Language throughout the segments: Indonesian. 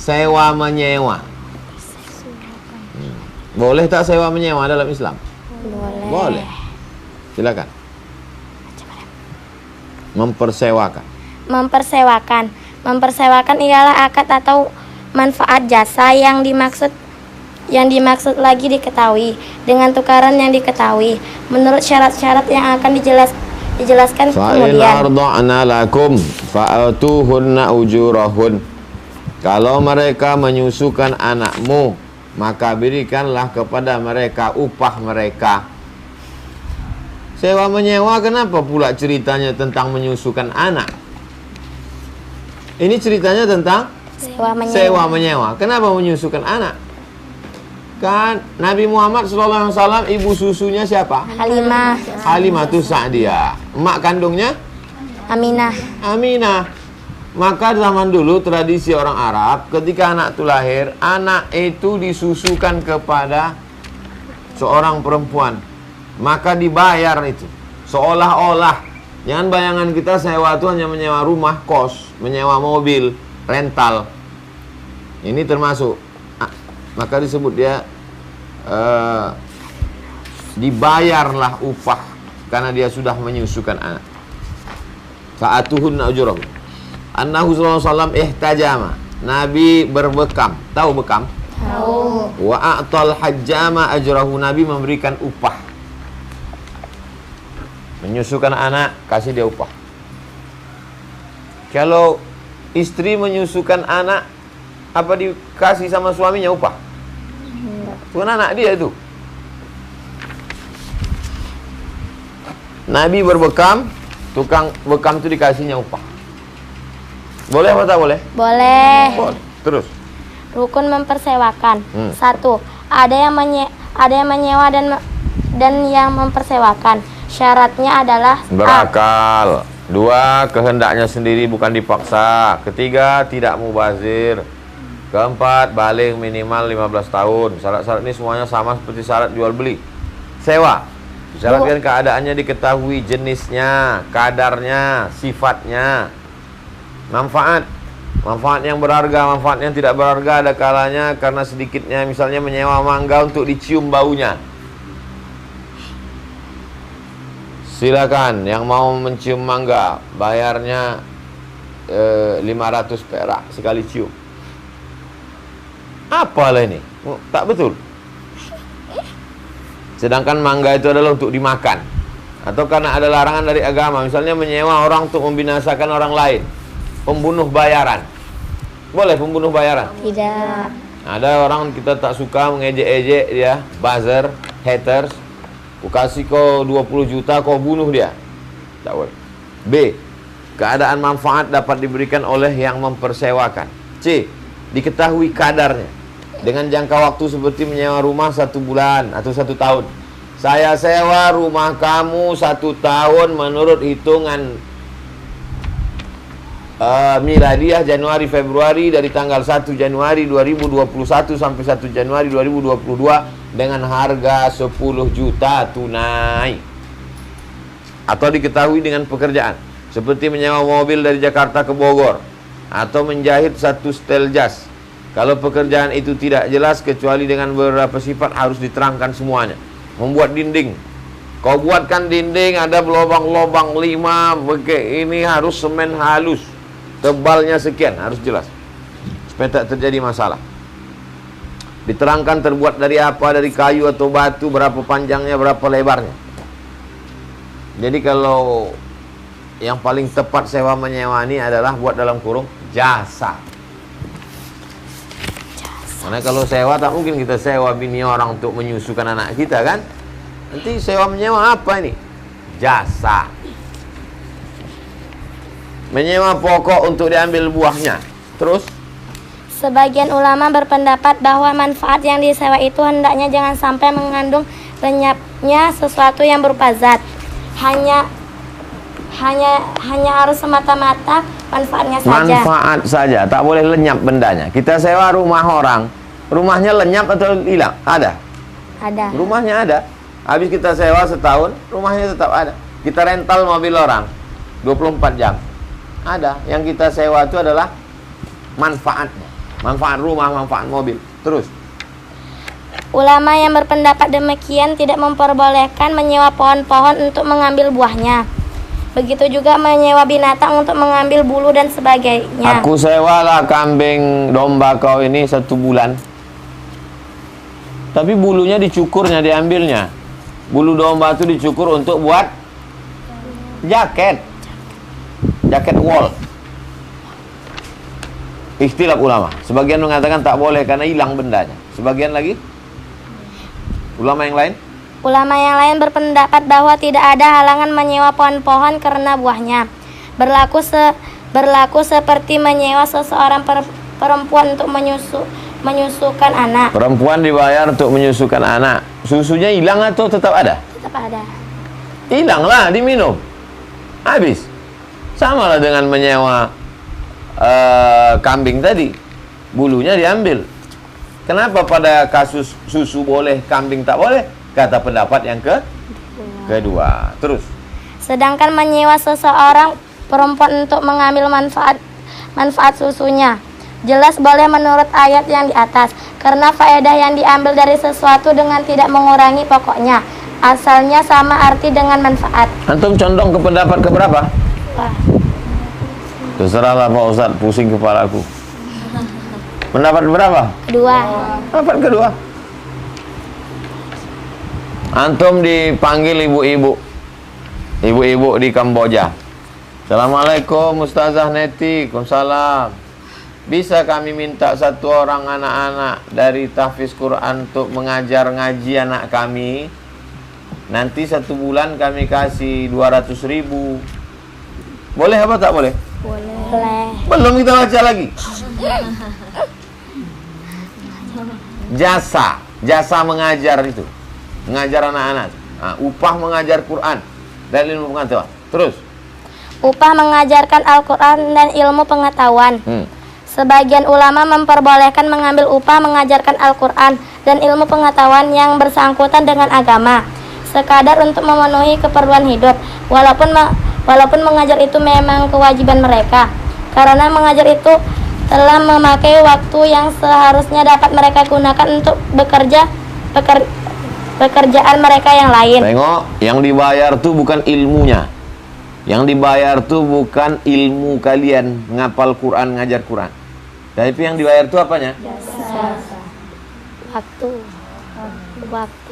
sewa menyewa. Boleh tak sewa menyewa dalam Islam? Boleh. Boleh. Silakan. Mempersewakan. Mempersewakan ialah akad atau manfaat jasa yang dimaksud lagi diketahui dengan tukaran yang diketahui menurut syarat-syarat yang akan dijelaskan Fa'in kemudian. arda'na lakum fa'atuhunna ujurahun. Kalau mereka menyusukan anakmu, maka berikanlah kepada mereka upah mereka. Sewa menyewa, kenapa pula ceritanya tentang menyusukan anak? Ini ceritanya tentang sewa menyewa. Kenapa menyusukan anak? Kan Nabi Muhammad SAW ibu susunya siapa? Halimah. Halimatus Sa'diyah. Emak kandungnya? Aminah. Maka zaman dulu tradisi orang Arab, ketika anak itu lahir, anak itu disusukan kepada seorang perempuan. Maka dibayar itu. Seolah-olah, jangan bayangan kita sewa itu hanya menyewa rumah, kos, menyewa mobil, rental. Ini termasuk. Maka disebut dia dibayarlah upah karena dia sudah menyusukan anak. Fa'atuhunna ujurahum. Annahu sallallahu alaihi wasallam ihtajama. Nabi berbekam. Tahu bekam? Tahu. Wa a'tal hajjama ajrahu. Nabi memberikan upah. Menyusukan anak, kasih dia upah. Kalau istri menyusukan anak, apa dikasih sama suaminya upah? Bukan anak dia itu. Nabi berbekam, tukang bekam itu dikasihnya upah. Boleh atau tak boleh? Boleh. Terus. Rukun mempersewakan. 1. Ada yang menyewa dan yang mempersewakan. Syaratnya adalah berakal. 2. Kehendaknya sendiri, bukan dipaksa. 3. Tidak mubazir. 4. Baligh minimal 15 tahun. Syarat-syarat ini semuanya sama seperti syarat jual beli. Sewa. Syaratkan keadaannya diketahui, jenisnya, kadarnya, sifatnya. Manfaat yang berharga, manfaat yang tidak berharga ada kalanya karena sedikitnya, misalnya menyewa mangga untuk dicium baunya. Silakan yang mau mencium mangga, bayarnya 500 perak sekali cium. Apalah ini? Tak betul. Sedangkan mangga itu adalah untuk dimakan. Atau karena ada larangan dari agama, misalnya menyewa orang untuk membinasakan orang lain. Pembunuh bayaran. Boleh pembunuh bayaran? Tidak. Ada orang kita tak suka, mengejek-ejek dia, buzzer, haters. Ku kasih kau 20 juta, kau bunuh dia. Tak boleh. B. Keadaan manfaat dapat diberikan oleh yang mempersewakan. C. Diketahui kadarnya. Dengan jangka waktu seperti menyewa rumah 1 bulan atau 1 tahun. Saya sewa rumah kamu 1 tahun menurut hitungan miladiah Januari Februari, dari tanggal 1 Januari 2021 sampai 1 Januari 2022 dengan harga 10 juta tunai. Atau diketahui dengan pekerjaan seperti menyewa mobil dari Jakarta ke Bogor atau menjahit 1 setel jas. Kalau pekerjaan itu tidak jelas kecuali dengan beberapa sifat, harus diterangkan semuanya. Membuat dinding, kau buatkan dinding ada lubang-lubang 5, ini harus semen halus, tebalnya sekian, harus jelas supaya tak terjadi masalah. Diterangkan terbuat dari apa, dari kayu atau batu, berapa panjangnya, berapa lebarnya. Jadi kalau yang paling tepat sewa menyewa ini adalah buat dalam kurung jasa. Karena kalau sewa, tak mungkin kita sewa bini orang untuk menyusukan anak kita kan. Nanti sewa menyewa apa ini? Jasa. Menyewa pokok untuk diambil buahnya. Terus? Sebagian ulama berpendapat bahwa manfaat yang disewa itu hendaknya jangan sampai mengandung lenyapnya sesuatu yang berupa zat. Hanya harus semata-mata manfaatnya saja. Manfaat saja, tak boleh lenyap bendanya. Kita sewa rumah orang, rumahnya lenyap atau hilang? Ada? Ada. Rumahnya ada. Habis kita sewa setahun, rumahnya tetap ada. Kita rental mobil orang 24 jam. Ada. Yang kita sewa itu adalah manfaatnya. manfaat rumah, manfaat mobil. Terus. Ulama yang berpendapat demikian tidak memperbolehkan menyewa pohon-pohon untuk mengambil buahnya. Begitu juga menyewa binatang untuk mengambil bulu dan sebagainya. Aku sewalah kambing domba kau ini 1 bulan. Tapi bulunya dicukurnya, diambilnya. Bulu domba itu dicukur untuk buat jaket. Jaket wol. Ikhtilaf ulama. Sebagian mengatakan tak boleh karena hilang bendanya. Sebagian lagi ulama yang lain? Ulama yang lain berpendapat bahwa tidak ada halangan menyewa pohon-pohon karena buahnya. Berlaku seperti menyewa seseorang perempuan untuk menyusukan anak. Perempuan dibayar untuk menyusukan anak. Susunya hilang atau tetap ada? Tetap ada. Hilanglah, diminum. Habis. Sama lah dengan menyewa kambing tadi. Bulunya diambil. Kenapa pada kasus susu boleh, kambing tak boleh? Kata pendapat yang kedua. Terus. Sedangkan menyewa seseorang perempuan untuk mengambil manfaat susunya jelas boleh menurut ayat yang di atas, karena faedah yang diambil dari sesuatu dengan tidak mengurangi pokoknya. Asalnya sama arti dengan manfaat. Antum condong ke pendapat keberapa? Wah. Terserahlah Pak Ustadz, pusing kepala aku. Pendapat berapa? Kedua. Pendapat kedua. Antum dipanggil ibu-ibu. Ibu-ibu di Kamboja. Assalamualaikum Ustazah Neti. Waalaikumsalam. Bisa kami minta 1 orang anak-anak dari tahfiz Quran untuk mengajar ngaji anak kami? Nanti 1 bulan kami kasih 200.000. Boleh apa tak boleh? Boleh. Belum kita baca lagi. Jasa mengajar itu, mengajar anak-anak. Upah mengajar Quran dan ilmu pengetahuan. Terus. Upah mengajarkan Al-Quran dan ilmu pengetahuan. Sebagian ulama memperbolehkan mengambil upah mengajarkan Al-Quran dan ilmu pengetahuan yang bersangkutan dengan agama, sekadar untuk memenuhi keperluan hidup, walaupun mengajar itu memang kewajiban mereka, karena mengajar itu telah memakai waktu yang seharusnya dapat mereka gunakan untuk pekerjaan mereka yang lain. Tengok, yang dibayar tuh bukan ilmunya. Yang dibayar tuh bukan ilmu kalian ngapal Quran, ngajar Quran. Tapi yang dibayar tuh apanya? Waktu.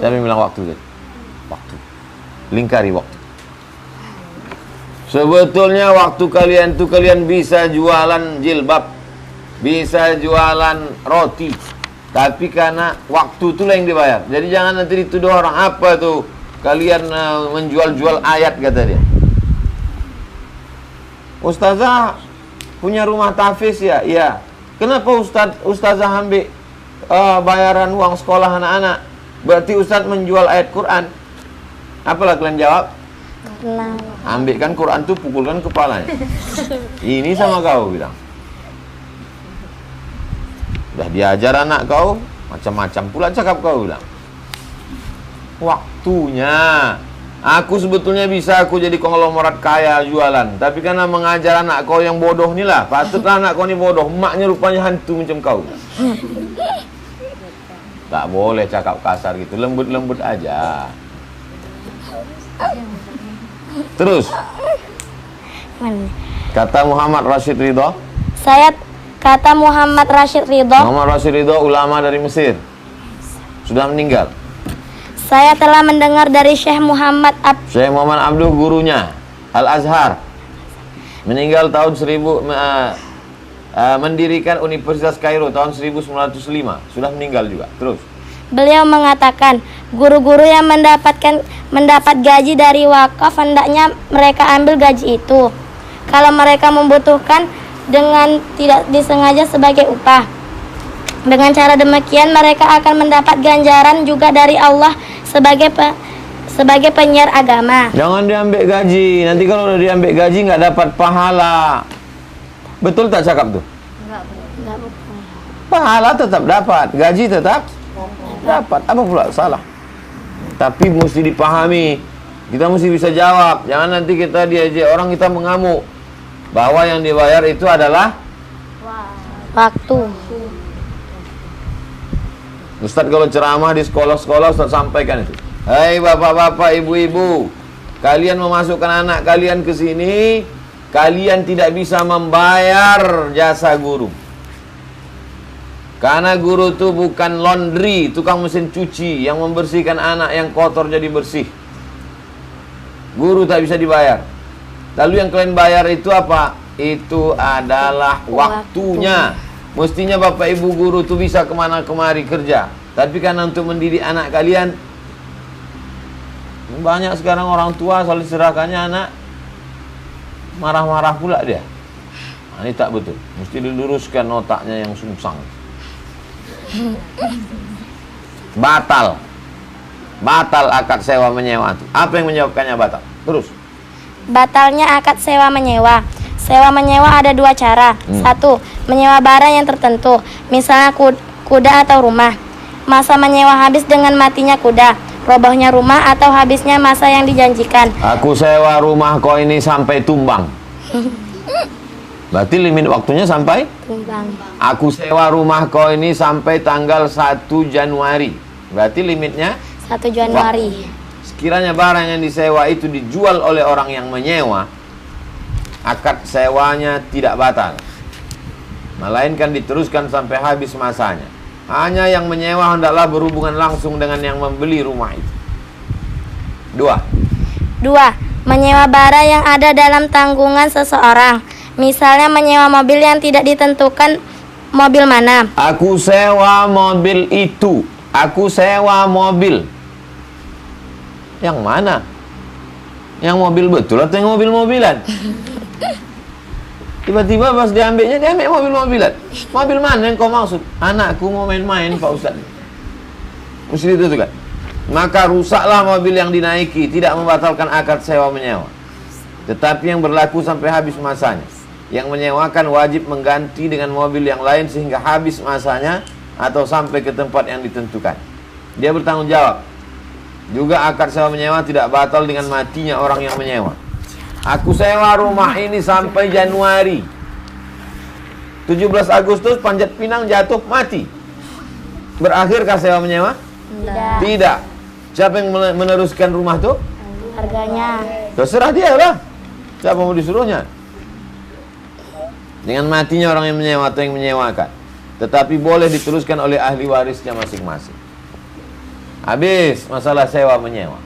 Saya bilang waktu. Waktu. Lingkari waktu. Sebetulnya waktu kalian tuh kalian bisa jualan jilbab, bisa jualan roti, tapi karena waktu itulah yang dibayar. Jadi jangan nanti dituduh orang apa tuh kalian menjual-jual ayat, kata dia. Ustazah punya rumah tahfiz ya? Iya. Kenapa ustazah ambil bayaran uang sekolah anak-anak? Berarti ustaz menjual ayat Quran. Apalah kalian jawab? Karena Ambilkan Quran tuh pukulkan kepalanya. Ini sama kau bilang. Udah diajar anak kau, macam-macam pula cakap kau bilang. Waktunya. Aku sebetulnya bisa aku jadi konglomerat kaya jualan, tapi karena mengajar anak kau yang bodoh ni lah. Patutlah anak kau ni bodoh, emaknya rupanya hantu macam kau. Tak boleh cakap kasar gitu, lembut-lembut aja. Terus. Kata Muhammad Rashid Ridho. Kata Muhammad Rashid Ridho. Muhammad Rashid Ridho ulama dari Mesir. Sudah meninggal. Saya telah mendengar dari Syekh Muhammad Abduh gurunya Al-Azhar. Meninggal tahun mendirikan Universitas Kairo tahun 1905. Sudah meninggal juga. Terus. Beliau mengatakan, guru-guru yang mendapat gaji dari wakaf hendaknya mereka ambil gaji itu. Kalau mereka membutuhkan dengan tidak disengaja sebagai upah. Dengan cara demikian mereka akan mendapat ganjaran juga dari Allah sebagai penyiar agama. Jangan diambil gaji. Nanti kalau udah diambil gaji nggak dapat pahala. Betul tak cakap tuh? Enggak betul. Pahala tetap dapat, gaji tetap dapat. Apa pula salah? Tapi mesti dipahami. Kita mesti bisa jawab. Jangan nanti kita diajak orang kita mengamuk bahwa yang dibayar itu adalah waktu. Ustaz kalau ceramah di sekolah-sekolah, Ustaz sampaikan itu. Hai bapak-bapak, ibu-ibu, kalian memasukkan anak kalian ke sini, kalian tidak bisa membayar jasa guru. Karena guru itu bukan laundry, tukang mesin cuci yang membersihkan anak yang kotor jadi bersih. Guru tak bisa dibayar. Lalu yang kalian bayar itu apa? Itu adalah waktunya. Mestinya bapak ibu guru itu bisa kemana kemari kerja. Tapi karena untuk mendidik anak kalian, banyak sekarang orang tua soal diserahkannya anak marah-marah pula dia. Nah, ini tak betul. Mesti diluruskan otaknya yang sungsang. Batal akad sewa menyewa itu. Apa yang menyebabkannya batal? Terus. Batalnya akad sewa menyewa. Sewa menyewa ada dua cara. Satu, menyewa barang yang tertentu, misalnya kuda atau rumah. Masa menyewa habis dengan matinya kuda, robohnya rumah, atau habisnya masa yang dijanjikan. Aku sewa rumah kau ini sampai tumbang. Berarti limit waktunya sampai Tumbang. Aku sewa rumah kau ini sampai tanggal 1 Januari. Berarti limitnya 1 Januari. Sekiranya barang yang disewa itu dijual oleh orang yang menyewa, akad sewanya tidak batal, melainkan diteruskan sampai habis masanya. Hanya yang menyewa hendaklah berhubungan langsung dengan yang membeli rumah itu. 2. Menyewa barang yang ada dalam tanggungan seseorang. Misalnya menyewa mobil yang tidak ditentukan mobil mana. Aku sewa mobil itu. Aku sewa mobil. Yang mana? Yang mobil betul atau yang mobil-mobilan? Tiba-tiba pas diambil mobil-mobilan. Mobil mana yang kau maksud? Anakku mau main-main Pak Ustaz. Mesti itu kan. Maka rusaklah mobil yang dinaiki, tidak membatalkan akad sewa menyewa, tetapi yang berlaku sampai habis masanya. Yang menyewakan wajib mengganti dengan mobil yang lain sehingga habis masanya atau sampai ke tempat yang ditentukan. Dia bertanggung jawab. Juga akad sewa menyewa tidak batal dengan matinya orang yang menyewa. Aku sewa rumah ini sampai Januari. 17 Agustus Panjat Pinang jatuh mati. Berakhirkah sewa menyewa? Tidak. Siapa yang meneruskan rumah itu? Harganya. Terserah dia lah. Siapa mau disuruhnya? Dengan matinya orang yang menyewa atau yang menyewakan. Tetapi boleh diteruskan oleh ahli warisnya masing-masing. Habis masalah sewa menyewa.